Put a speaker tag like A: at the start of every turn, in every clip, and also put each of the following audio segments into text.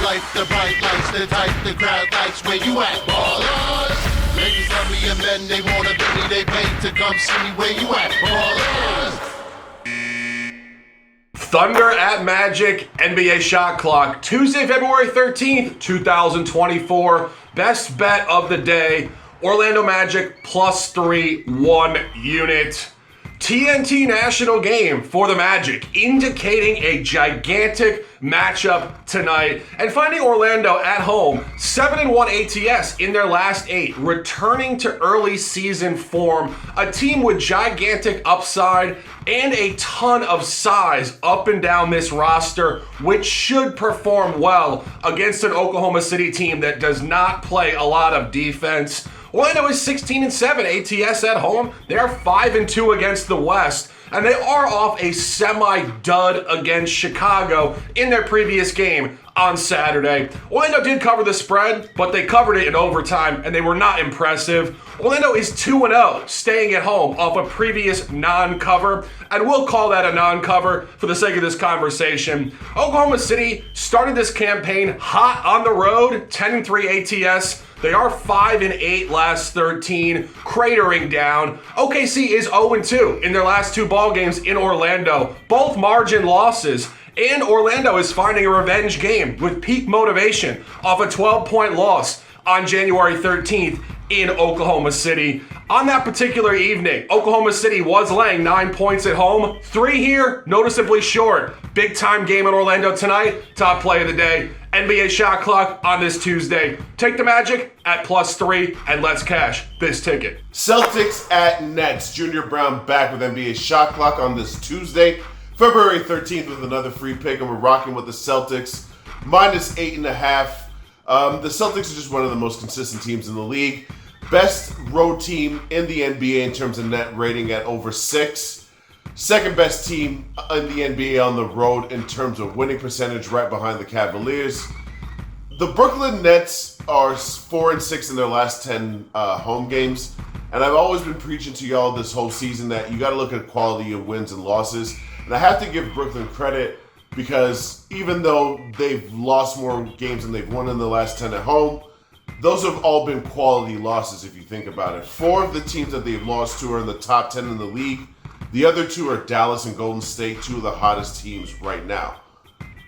A: life, the bright lights, the type the crowd likes. Where you at, ballers? Ladies love me and men, they wanna be me, they pay to come see me. Where you at, ballers?
B: Thunder at Magic, NBA Shot Clock, Tuesday, February 13th, 2024. Best bet of the day, Orlando Magic +3, 1 unit. TNT national game for the Magic, indicating a gigantic matchup tonight. And finding Orlando at home, 7-1 ATS in their last 8, returning to early season form. A team with gigantic upside and a ton of size up and down this roster, which should perform well against an Oklahoma City team that does not play a lot of defense. Orlando is 16-7 ATS at home. They are 5-2 against the West, and they are off a semi-dud against Chicago in their previous game on Saturday. Orlando did cover the spread, but they covered it in overtime, and they were not impressive. Orlando is 2-0, staying at home off a previous non-cover, and we'll call that a non-cover for the sake of this conversation. Oklahoma City started this campaign hot on the road, 10-3 ATS. They are 5-8 last 13, cratering down. OKC is 0-2 in their last 2 ball games in Orlando, both margin losses. And Orlando is finding a revenge game with peak motivation off a 12-point loss on January 13th in Oklahoma City. On that particular evening, Oklahoma City was laying 9 points at home. 3 here, noticeably short. Big time game in Orlando tonight. Top play of the day, NBA Shot Clock on this Tuesday. Take the Magic at +3 and let's cash this ticket.
C: Celtics at Nets. Junior Browne back with NBA Shot Clock on this Tuesday, February 13th with another free pick, and we're rocking with the Celtics -8.5. The Celtics are just one of the most consistent teams in the league. Best road team in the NBA in terms of net rating at over 6. Second best team in the NBA on the road in terms of winning percentage, right behind the Cavaliers. The Brooklyn Nets are 4-6 in their last 10 home games. And I've always been preaching to y'all this whole season that you got to look at quality of wins and losses. And I have to give Brooklyn credit because even though they've lost more games than they've won in the last 10 at home, those have all been quality losses if you think about it. 4 of the teams that they've lost to are in the top 10 in the league. The other 2 are Dallas and Golden State, 2 of the hottest teams right now.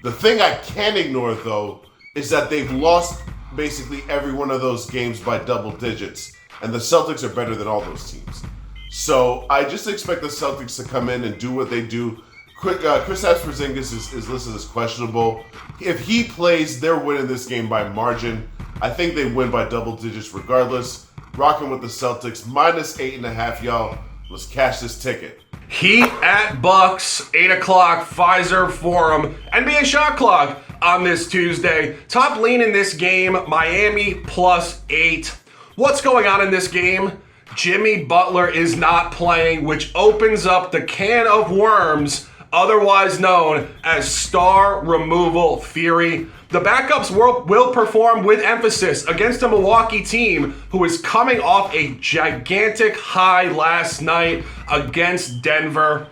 C: The thing I can't ignore, though, is that they've lost basically every one of those games by double digits, and the Celtics are better than all those teams. So I just expect the Celtics to come in and do what they do. Kristaps Porzingis is listed as questionable. If he plays, they're winning this game by margin. I think they win by double digits regardless. Rocking with the Celtics, -8.5, y'all. Let's cash this ticket.
B: Heat at Bucks, 8 o'clock, Pfizer Forum, NBA Shot Clock on this Tuesday. Top lean in this game, Miami +8. What's going on in this game? Jimmy Butler is not playing, which opens up the can of worms, otherwise known as star removal theory. The backups will perform with emphasis against a Milwaukee team who is coming off a gigantic high last night against Denver.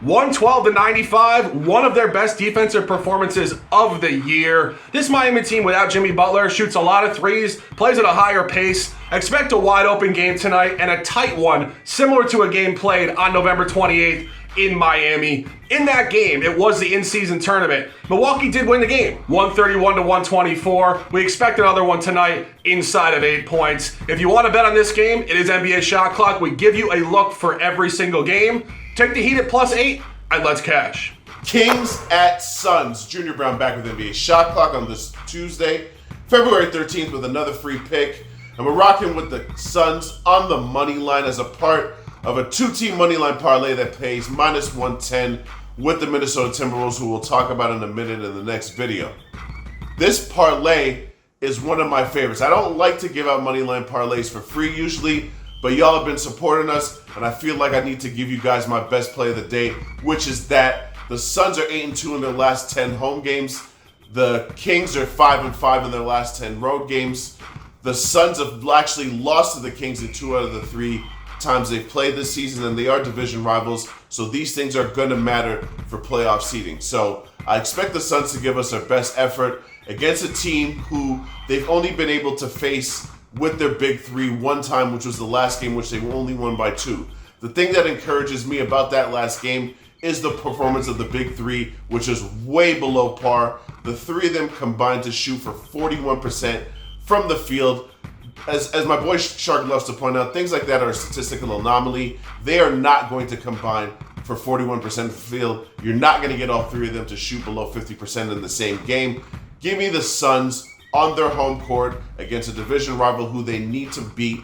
B: 112-95, one of their best defensive performances of the year. This Miami team without Jimmy Butler shoots a lot of threes, plays at a higher pace. Expect a wide open game tonight and a tight one, similar to a game played on November 28th in Miami. In that game, it was the in-season tournament. Milwaukee did win the game, 131-124. We expect another one tonight inside of 8 points. If you want to bet on this game, it is NBA Shot Clock. We give you a look for every single game. Take the Heat at +8, and let's cash.
C: Kings at Suns. Junior Browne back with NBA Shot Clock on this Tuesday, February 13th with another free pick. And we're rocking with the Suns on the money line as a part of a 2-team money line parlay that pays -110 with the Minnesota Timberwolves, who we'll talk about in a minute in the next video. This parlay is one of my favorites. I don't like to give out money line parlays for free usually, but y'all have been supporting us, and I feel like I need to give you guys my best play of the day, which is that the Suns are 8-2 in their last 10 home games. The Kings are 5-5 in their last 10 road games. The Suns have actually lost to the Kings in 2 out of the 3 times they've played this season, and they are division rivals, so these things are going to matter for playoff seeding. So I expect the Suns to give us their best effort, against a team who they've only been able to face with their big three one time, which was the last game, which they only won by 2. The thing that encourages me about that last game is the performance of the big three, which is way below par. The three of them combined to shoot for 41% from the field. As my boy Shark loves to point out, things like that are a statistical anomaly. They are not going to combine for 41% of the field. You're not going to get all three of them to shoot below 50% in the same game. Give me the Suns on their home court against a division rival who they need to beat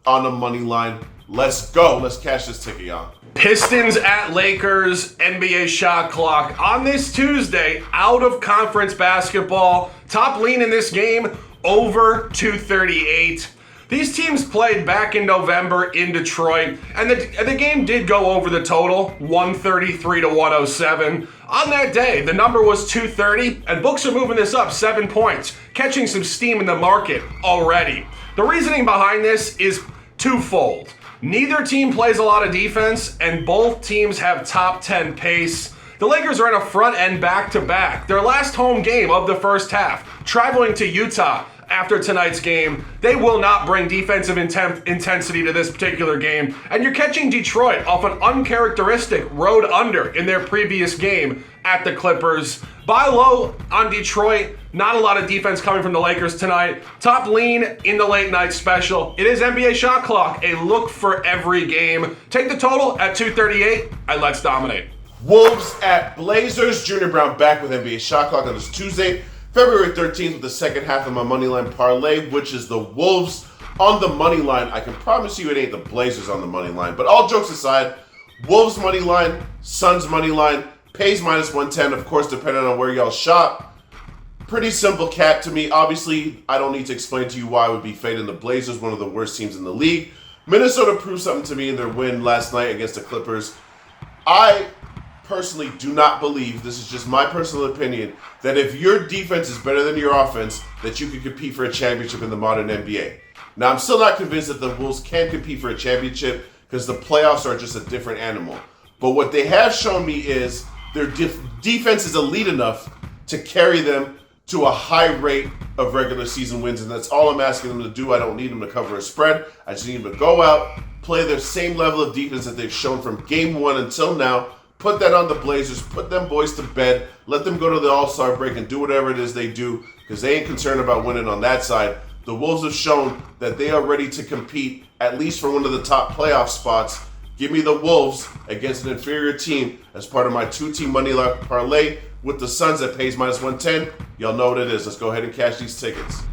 C: on a money line. Let's go. Let's cash this ticket, y'all.
B: Pistons at Lakers, NBA shot clock. On this Tuesday, out of conference basketball. Top lean in this game, over 238. These teams played back in November in Detroit, and the game did go over the total, 133 to 107. On that day, the number was 230, and books are moving this up 7 points, catching some steam in the market already. The reasoning behind this is twofold. Neither team plays a lot of defense, and both teams have top 10 pace. The Lakers are in a front-end back-to-back. Their last home game of the first half, traveling to Utah after tonight's game. They will not bring defensive intensity to this particular game, and you're catching Detroit off an uncharacteristic road under in their previous game at the Clippers. Buy low on Detroit. Not a lot of defense coming from the Lakers tonight. Top lean in the late night special. It is NBA shot clock, a look for every game. Take the total at 238 and let's dominate.
C: Wolves at Blazers. Junior Browne back with NBA shot clock on this Tuesday, February 13th, with the second half of my moneyline parlay, which is the Wolves on the money line. I can promise you it ain't the Blazers on the money line. But all jokes aside, Wolves money line, Suns money line, pays minus 110, of course, depending on where y'all shop. Pretty simple cap to me. Obviously, I don't need to explain to you why I would be fading the Blazers, one of the worst teams in the league. Minnesota proved something to me in their win last night against the Clippers. I personally do not believe, this is just my personal opinion, that if your defense is better than your offense, that you can compete for a championship in the modern NBA. Now, I'm still not convinced that the Wolves can compete for a championship because the playoffs are just a different animal. But what they have shown me is their defense is elite enough to carry them to a high rate of regular season wins, and that's all I'm asking them to do. I don't need them to cover a spread. I just need them to go out, play their same level of defense that they've shown from game one until now. Put that on the Blazers. Put them boys to bed. Let them go to the All-Star break and do whatever it is they do, because they ain't concerned about winning on that side. The Wolves have shown that they are ready to compete, at least for one of the top playoff spots. Give me the Wolves against an inferior team as part of my 2-team money line parlay with the Suns that pays minus 110. Y'all know what it is. Let's go ahead and cash these tickets.